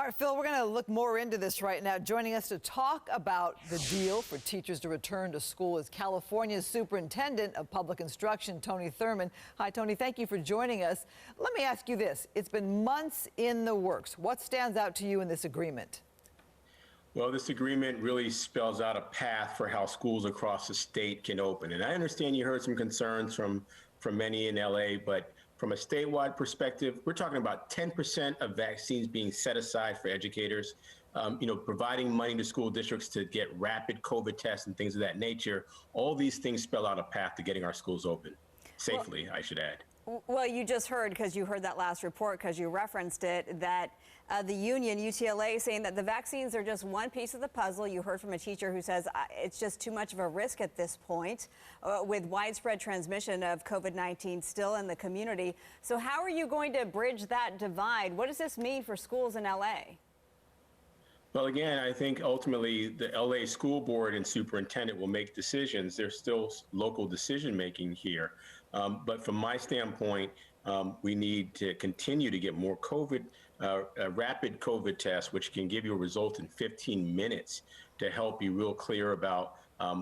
right, Phil, we're going to look more into this right now. Joining us to talk about the deal for teachers to return to school is California's Superintendent of Public Instruction, Tony Thurmond. Hi, Tony. Thank you for joining us. Let me ask you this. It's been months in the works. What stands out to you in this agreement? Well, this agreement really spells out a path for how schools across the state can open. And I understand you heard some concerns from many in LA, but from a statewide perspective, we're talking about 10% of vaccines being set aside for educators, providing money to school districts to get rapid COVID tests and things of that nature. All these things spell out a path to getting our schools open safely, I should add. Well, you just heard, because you heard that last report, because you referenced it, that the union, UTLA, saying that the vaccines are just one piece of the puzzle. You heard from a teacher who says it's just too much of a risk at this point with widespread transmission of COVID-19 still in the community. So how are you going to bridge that divide? What does this mean for schools in LA? Well, again, I think ultimately the LA school board and superintendent will make decisions. There's still local decision making here. But from my standpoint, we need to continue to get more rapid COVID tests, which can give you a result in 15 minutes to help be real clear about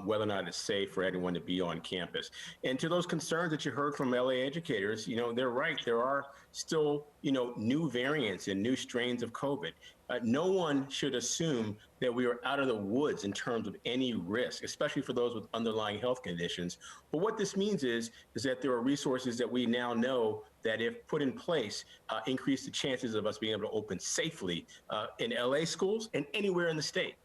whether or not it's safe for anyone to be on campus. And to those concerns that you heard from LA educators, they're right. There are still, new variants and new strains of COVID. No one should assume that we are out of the woods in terms of any risk, especially for those with underlying health conditions. But what this means is that there are resources that we now know that, if put in place, increase the chances of us being able to open safely in LA schools and anywhere in the state.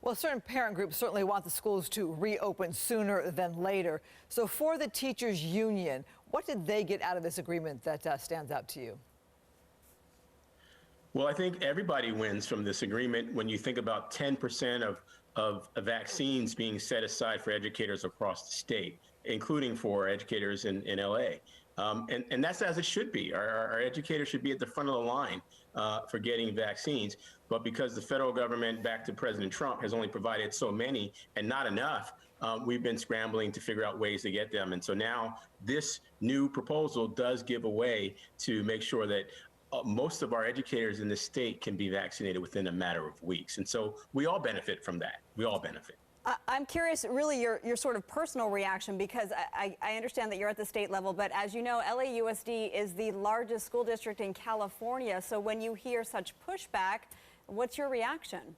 Well, certain parent groups certainly want the schools to reopen sooner than later. So for the teachers union, what did they get out of this agreement that stands out to you? Well, I think everybody wins from this agreement when you think about 10% of vaccines being set aside for educators across the state, including for educators in LA. And that's as it should be. Our educators should be at the front of the line for getting vaccines. But because the federal government, back to President Trump, has only provided so many and not enough, we've been scrambling to figure out ways to get them. And so now this new proposal does give a way to make sure that most of our educators in the state can be vaccinated within a matter of weeks. And so we all benefit from that. We all benefit. I'm curious, really, your sort of personal reaction, because I understand that you're at the state level, but as you know, LAUSD is the largest school district in California. So when you hear such pushback, what's your reaction?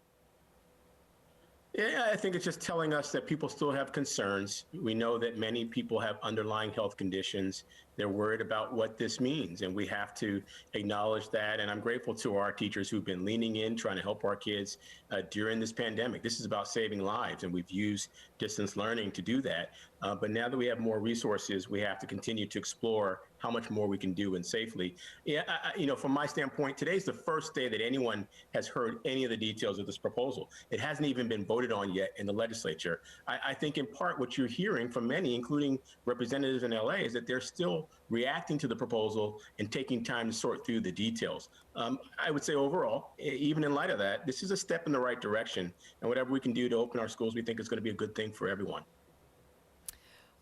Yeah, I think it's just telling us that people still have concerns. We know that many people have underlying health conditions. They're worried about what this means, and we have to acknowledge that. And I'm grateful to our teachers who've been leaning in, trying to help our kids during this pandemic. This is about saving lives, and we've used distance learning to do that. But now that we have more resources, we have to continue to explore how much more we can do and safely. Yeah, from my standpoint, today's the first day that anyone has heard any of the details of this proposal. It hasn't even been voted on yet in the legislature. I think in part what you're hearing from many, including representatives in LA, is that they're still reacting to the proposal and taking time to sort through the details. I would say overall, even in light of that, this is a step in the right direction. And whatever we can do to open our schools, we think is going to be a good thing for everyone.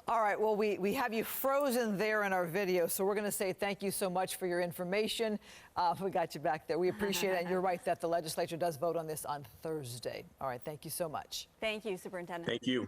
All right, well, we have you frozen there in our video, so we're going to say thank you so much for your information. We got you back there. We appreciate it, and you're right that the legislature does vote on this on Thursday. All right, thank you so much. Thank you, Superintendent. Thank you.